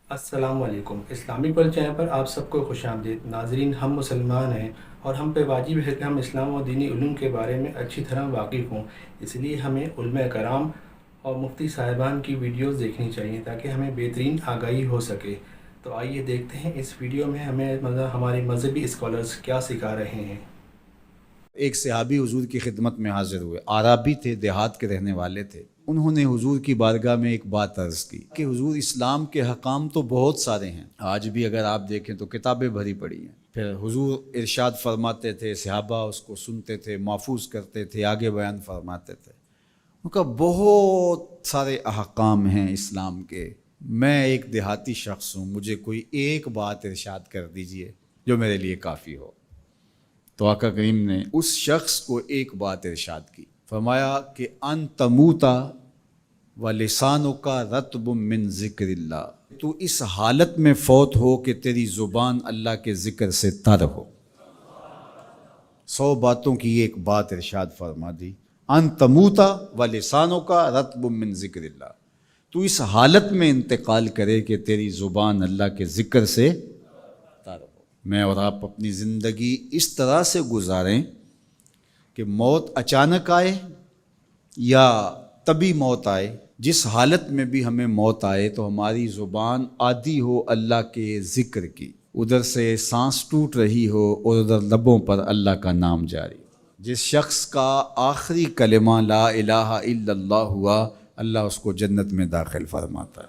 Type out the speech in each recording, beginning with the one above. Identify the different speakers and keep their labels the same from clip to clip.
Speaker 1: السلام علیکم، Islamic world channel پر آپ سب کو خوش آمدید ناظرین۔ ہم مسلمان ہیں اور ہم پہ واجب ہے کہ ہم اسلام و دینی علوم کے بارے میں اچھی طرح واقف ہوں۔ اس لیے ہمیں علماء کرام اور مفتی صاحبان کی ویڈیوز دیکھنی چاہیے تاکہ ہمیں بہترین آگاہی ہو سکے۔ تو آئیے دیکھتے ہیں اس ویڈیو میں ہمیں ہمارے مذہبی اسکالرز کیا سکھا رہے ہیں۔
Speaker 2: ایک صحابی حضور کی خدمت میں حاضر ہوئے، عرابی تھے، دیہات کے رہنے والے تھے۔ انہوں نے حضور کی بارگاہ میں ایک بات عرض کی کہ حضور اسلام کے حکام تو بہت سارے ہیں، آج بھی اگر آپ دیکھیں تو کتابیں بھری پڑی ہیں۔ پھر حضور ارشاد فرماتے تھے، صحابہ اس کو سنتے تھے، محفوظ کرتے تھے، آگے بیان فرماتے تھے۔ ان کا بہت سارے احکام ہیں اسلام کے، میں ایک دیہاتی شخص ہوں، مجھے کوئی ایک بات ارشاد کر دیجئے جو میرے لیے کافی ہو۔ تو آقا کریم نے اس شخص کو ایک بات ارشاد کی، فرمایا کہ ان تموتا و لسانک رطب من ذکر اللہ، تو اس حالت میں فوت ہو کہ تیری زبان اللہ کے ذکر سے تر ہو۔ 100 باتوں کی ایک بات ارشاد فرما دی، ان تموتا و لسانک رطب من ذکر اللہ، تو اس حالت میں انتقال کرے کہ تیری زبان اللہ کے ذکر سے تر ہو۔ میں اور آپ اپنی زندگی اس طرح سے گزاریں کہ موت اچانک آئے یا طبی موت آئے، جس حالت میں بھی ہمیں موت آئے تو ہماری زبان عادی ہو اللہ کے ذکر کی، ادھر سے سانس ٹوٹ رہی ہو اور ادھر لبوں پر اللہ کا نام جاری ہو۔ جس شخص کا آخری کلمہ لا الہ الا اللہ ہوا، اللہ اس کو جنت میں داخل فرماتا ہے۔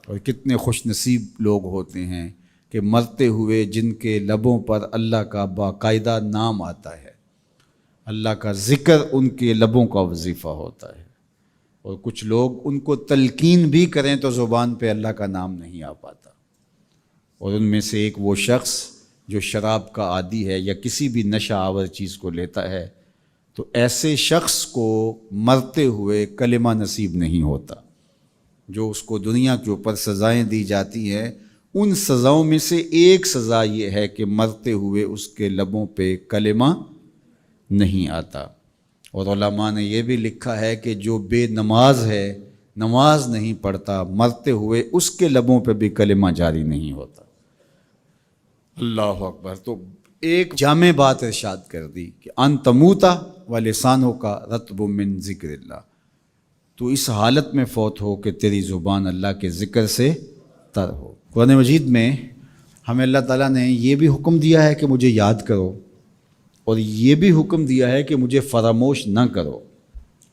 Speaker 2: اور کتنے خوش نصیب لوگ ہوتے ہیں کہ مرتے ہوئے جن کے لبوں پر اللہ کا باقاعدہ نام آتا ہے، اللہ کا ذکر ان کے لبوں کا وظیفہ ہوتا ہے۔ اور کچھ لوگ ان کو تلقین بھی کریں تو زبان پہ اللہ کا نام نہیں آ پاتا۔ اور ان میں سے ایک وہ شخص جو شراب کا عادی ہے یا کسی بھی نشہ آور چیز کو لیتا ہے، تو ایسے شخص کو مرتے ہوئے کلمہ نصیب نہیں ہوتا۔ جو اس کو دنیا کے اوپر سزائیں دی جاتی ہیں، ان سزاؤں میں سے ایک سزا یہ ہے کہ مرتے ہوئے اس کے لبوں پہ کلمہ نہیں آتا۔ اور علماء نے یہ بھی لکھا ہے کہ جو بے نماز ہے، نماز نہیں پڑھتا، مرتے ہوئے اس کے لبوں پہ بھی کلمہ جاری نہیں ہوتا۔ اللہ اکبر۔ تو ایک جامع بات ارشاد کر دی کہ ان تموتا و لسانک رطب من ذکر اللہ، تو اس حالت میں فوت ہو کہ تیری زبان اللہ کے ذکر سے تر ہو۔ قرآن مجید میں ہمیں اللہ تعالیٰ نے یہ بھی حکم دیا ہے کہ مجھے یاد کرو، اور یہ بھی حکم دیا ہے کہ مجھے فراموش نہ کرو۔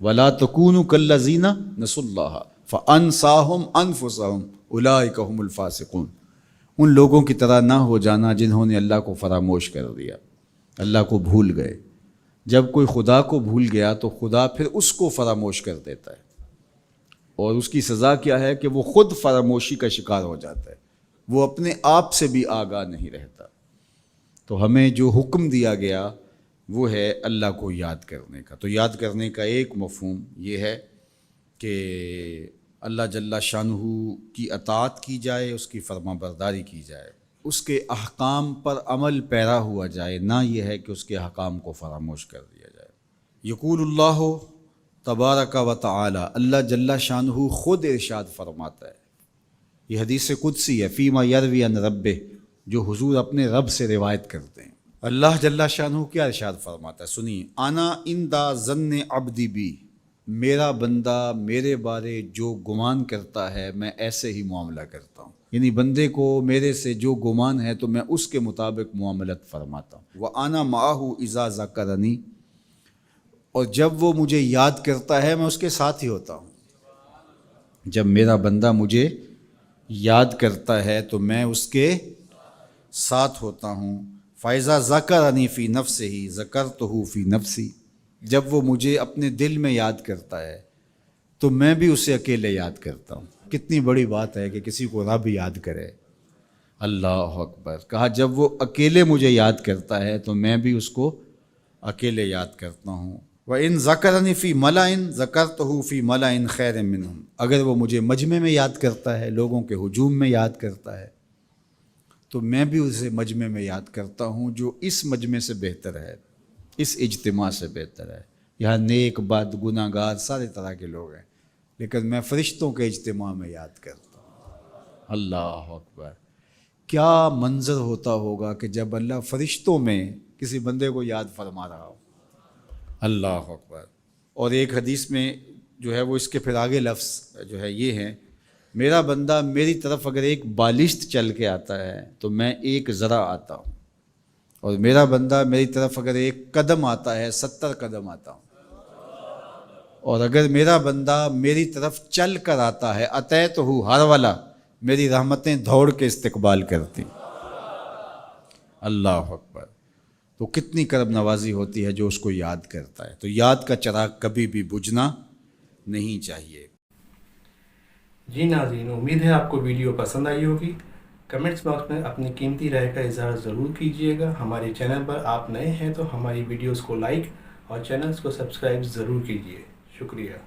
Speaker 2: وَلَا تَكُونُوا كَالَّذِينَ نَسُوا اللَّهَ فَأَنسَاهُمْ أَنفُسَهُمْ أُولَٰئِكَ هُمُ الْفَاسِقُونَ، ان لوگوں کی طرح نہ ہو جانا جنہوں نے اللہ کو فراموش کر دیا، اللہ کو بھول گئے۔ جب کوئی خدا کو بھول گیا تو خدا پھر اس کو فراموش کر دیتا ہے، اور اس کی سزا کیا ہے کہ وہ خود فراموشی کا شکار ہو جاتا ہے، وہ اپنے آپ سے بھی آگاہ نہیں رہتا۔ تو ہمیں جو حکم دیا گیا وہ ہے اللہ کو یاد کرنے کا۔ تو یاد کرنے کا ایک مفہوم یہ ہے کہ اللہ جل شانہ کی اطاعت کی جائے، اس کی فرما برداری کی جائے، اس کے احکام پر عمل پیرا ہوا جائے، نہ یہ ہے کہ اس کے احکام کو فراموش کر دیا جائے۔ یقول اللہ تبارک و تعالی، اللہ جل شانہ خود ارشاد فرماتا ہے، یہ حدیث قدسی ہے، فیما یروی عن ربہ، جو حضور اپنے رب سے روایت کرتے ہیں۔ اللہ جل شانہ کیا ارشاد فرماتا ہے، سنیے، انا عند ظن عبدی بی، میرا بندہ میرے بارے جو گمان کرتا ہے میں ایسے ہی معاملہ کرتا ہوں، یعنی بندے کو میرے سے جو گمان ہے تو میں اس کے مطابق معاملت فرماتا ہوں۔ وَأَنَا مَعَهُ إِذَا ذَكَرَنِي، اور جب وہ مجھے یاد کرتا ہے میں اس کے ساتھ ہی ہوتا ہوں۔ جب میرا بندہ مجھے یاد کرتا ہے تو میں اس کے ساتھ ہوتا ہوں۔ فَإِذَا ذَكَرَنِي فِي نَفْسِهِ ذَكَرْتُهُ فِي نَفْسِي، جب وہ مجھے اپنے دل میں یاد کرتا ہے تو میں بھی اسے اکیلے یاد کرتا ہوں۔ کتنی بڑی بات ہے کہ کسی کو رب یاد کرے، اللہ اکبر۔ کہا جب وہ اکیلے مجھے یاد کرتا ہے تو میں بھی اس کو اکیلے یاد کرتا ہوں۔ وَإِن ذَكَرَنِي فِي مَلَئٍ ذَكَرْتُهُ فِي مَلَئٍ خَيْرٍ مِّنْهُمْ، اگر وہ مجھے مجمع میں یاد کرتا ہے، لوگوں کے ہجوم میں یاد کرتا ہے، تو میں بھی اسے مجمع میں یاد کرتا ہوں جو اس مجمع سے بہتر ہے، اس اجتماع سے بہتر ہے۔ یہاں نیک بد گناہ گار سارے طرح کے لوگ ہیں، لیکن میں فرشتوں کے اجتماع میں یاد کرتا ہوں۔ اللہ اکبر، کیا منظر ہوتا ہوگا کہ جب اللہ فرشتوں میں کسی بندے کو یاد فرما رہا ہو. اللہ اکبر. اور ایک حدیث میں جو ہے وہ اس کے پھر آگے لفظ جو ہے یہ ہیں، میرا بندہ میری طرف اگر ایک بالشت چل کے آتا ہے تو میں ایک ذرا آتا ہوں، اور میرا بندہ میری طرف اگر ایک قدم آتا ہے 70 قدم آتا ہوں، اور اگر میرا بندہ میری طرف چل کر آتا ہے اتیت ہو ہر والا، میری رحمتیں دوڑ کے استقبال کرتی. اللہ اکبر. تو کتنی کرم نوازی ہوتی ہے جو اس کو یاد کرتا ہے. تو یاد کا چراغ کبھی بھی بجھنا نہیں چاہیے.
Speaker 1: جی ناظرین، امید ہے آپ کو ویڈیو پسند آئی ہوگی. کمنٹس باکس میں اپنی قیمتی رائے کا اظہار ضرور کیجیے گا. ہمارے چینل پر آپ نئے ہیں تو ہماری ویڈیوز کو لائک اور چینلز کو سبسکرائب ضرور کیجیے. شکریہ.